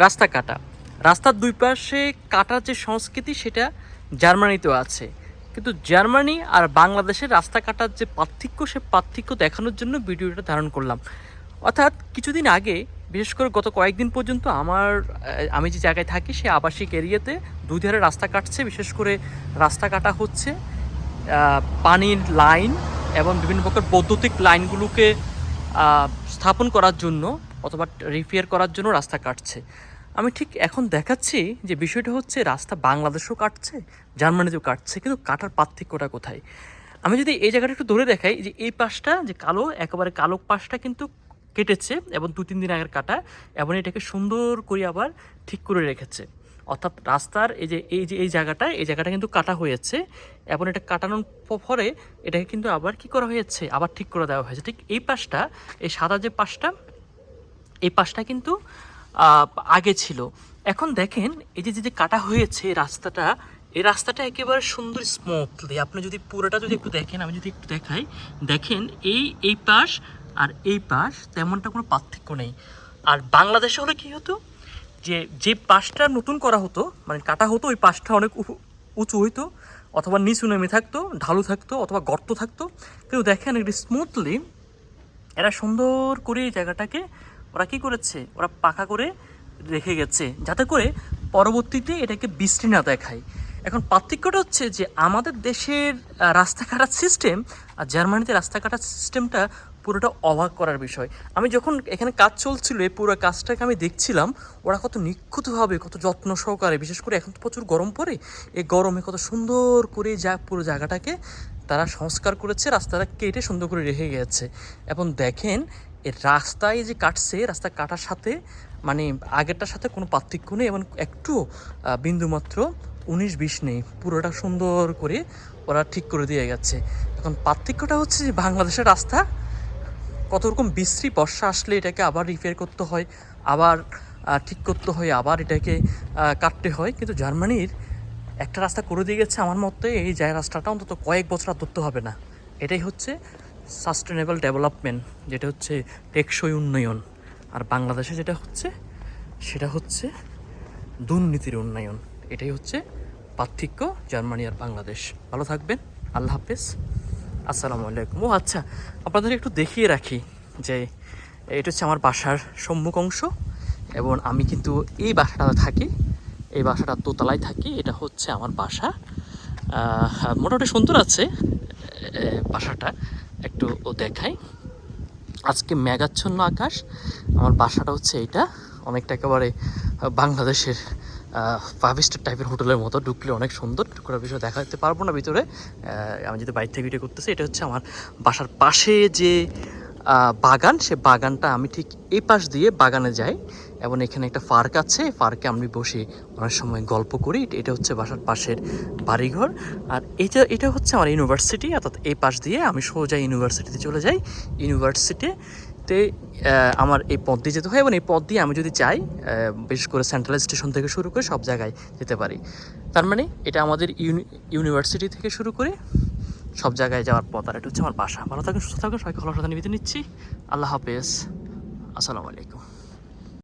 রাস্তা কাটা, রাস্তার দুই পাশে কাটার যে সংস্কৃতি সেটা জার্মানিতেও আছে, কিন্তু জার্মানি আর বাংলাদেশের রাস্তা কাটার যে পার্থক্য সে পার্থক্য দেখানোর জন্য ভিডিওটা ধারণ করলাম। অর্থাৎ কিছুদিন আগে, বিশেষ করে গত কয়েকদিন পর্যন্ত আমি যে জায়গায় থাকি সে আবাসিক এরিয়াতে দুই ধারে রাস্তা কাটছে। বিশেষ করে রাস্তা কাটা হচ্ছে পানির লাইন এবং বিভিন্ন প্রকার বৈদ্যুতিক লাইনগুলোকে স্থাপন করার জন্য অথবা রিপেয়ার করার জন্য রাস্তা কাটছে। আমি ঠিক এখন দেখাচ্ছি যে বিষয়টা হচ্ছে রাস্তা বাংলাদেশেও কাটছে, জার্মানিতেও কাটছে, কিন্তু কাটার পার্থক্যটা কোথায়? আমি যদি এই জায়গাটা একটু ধরে দেখাই, যে এই পাশটা যে কালো, একেবারে কালো পাশটা কিন্তু কেটেছে এবং 2-3 দিন আগের কাটা, এবং এটাকে সুন্দর করে আবার ঠিক করে রেখেছে। অর্থাৎ রাস্তার এই জায়গাটা কিন্তু কাটা হয়েছে, এবং এটা কাটানোর পরে এটাকে কিন্তু আবার কি করা হয়েছে, আবার ঠিক করে দেওয়া হয়েছে। ঠিক এই পাশটা, এই সাদা যে পাশটা, এই পাশটা কিন্তু আগে ছিল। এখন দেখেন এই যে কাটা হয়েছে রাস্তাটা, এই রাস্তাটা একেবারে সুন্দর স্মুথলি, আপনি যদি পুরোটা যদি একটু দেখেন, আমি যদি একটু দেখাই, দেখেন এই পাশ আর এই পাশ তেমনটা কোনো পার্থক্য নেই। আর বাংলাদেশে হলে কী হতো, যে পাশটা নতুন করা হতো, মানে কাটা হতো, ওই পাশটা অনেক উঁচু হইতো, অথবা নিচু নেমে থাকতো, ঢালু থাকতো, অথবা গর্ত থাকতো। কিন্তু দেখেন একটু স্মুথলি এরা সুন্দর করে এই জায়গাটাকে ওরা কী করেছে, ওরা পাকা করে রেখে গেছে, যাতে করে পরবর্তীতে এটাকে বৃষ্টি না দেখায়। এখন পার্থক্যটা হচ্ছে যে আমাদের দেশের রাস্তা কাটার সিস্টেম আর জার্মানিতে রাস্তা কাটার সিস্টেমটা পুরোটা অবাক করার বিষয়। আমি যখন এখানে কাজ চলছিল, এই পুরো কাজটাকে আমি দেখছিলাম, ওরা কত নিখুঁতভাবে, কত যত্ন সহকারে, বিশেষ করে এখন তো প্রচুর গরম পড়ে, এই গরমে কত সুন্দর করে পুরো জায়গাটাকে তারা সংস্কার করেছে, রাস্তাটা কেটে সুন্দর করে রেখে গেছে। এবং দেখেন এর রাস্তায় যে কাটছে, রাস্তা কাটার সাথে মানে আগেরটার সাথে কোনো পার্থক্য নেই, এবং একটু বিন্দুমাত্র 19-20 নেই, পুরোটা সুন্দর করে ওরা ঠিক করে দিয়ে গেছে। এখন পার্থক্যটা হচ্ছে যে বাংলাদেশের রাস্তা কত রকম বিশ্রী, বর্ষা আসলে এটাকে আবার রিপেয়ার করতে হয়, আবার ঠিক করতে হয়, আবার এটাকে কাটতে হয়। কিন্তু জার্মানির একটা রাস্তা করে দিয়ে গেছে, আমার মতে এই রাস্তাটা অন্তত কয়েক বছর আর ধরতে হবে না। এটাই হচ্ছে সাস্টেনেবল ডেভেলপমেন্ট, যেটা হচ্ছে টেকসই উন্নয়ন। আর বাংলাদেশে যেটা হচ্ছে সেটা হচ্ছে দুর্নীতির উন্নয়ন। এটাই হচ্ছে পার্থক্য জার্মানি আর বাংলাদেশ। ভালো থাকবেন, আল্লাহ হাফেজ, আসসালামু আলাইকুম। ও আচ্ছা, আপনাদের একটু দেখিয়ে রাখি যে এটা হচ্ছে আমার বাসার সম্মুখ অংশ, এবং আমি কিন্তু এই বাসাটা থাকি, এই বাসাটা দোতলায় থাকি। এটা হচ্ছে আমার বাসা, মোটামুটি সুন্দর আছে বাসাটা। একটু দেখাই, আজকে মেঘাচ্ছন্ন আকাশ। আমার বাসাটা হচ্ছে এইটা, অনেকটা একেবারে বাংলাদেশের 5 স্টার টাইপের হোটেলের মতো, ঢুকলে অনেক সুন্দর। ঢুকার বিষয় দেখা দিতে পারবো না ভিতরে, আমি যদি বাইরে থেকে ভিডিও করতেছি। এটা হচ্ছে আমার বাসার পাশে যে বাগান, সে বাগানটা আমি ঠিক এই পাশ দিয়ে বাগানে যাই, এবং এখানে একটা পার্ক আছে, পার্কে আমি বসে অনেক সময় গল্প করি। এটা হচ্ছে বাসার পাশের বাড়িঘর। আর এটা হচ্ছে আমার ইউনিভার্সিটি, অর্থাৎ এই পাশ দিয়ে আমি সোজা ইউনিভার্সিটিতে চলে যাই। ইউনিভার্সিটিতে আমার এই পথ দিয়ে যেতে হয়, এবং এই পথ দিয়ে আমি যদি চাই, বিশেষ করে সেন্ট্রাল স্টেশন থেকে শুরু করে সব জায়গায় যেতে পারি। তার মানে এটা আমাদের ইউনিভার্সিটি থেকে শুরু করে সব জায়গায় যাওয়ার পথ। আর এটা হচ্ছে আমার বাসা। ভালো থাকুন, সুস্থ থাকুন, সবাইকে ভালো সাথে নিবেদন নিচ্ছি। আল্লাহ হাফেজ, আসসালামু আলাইকুম।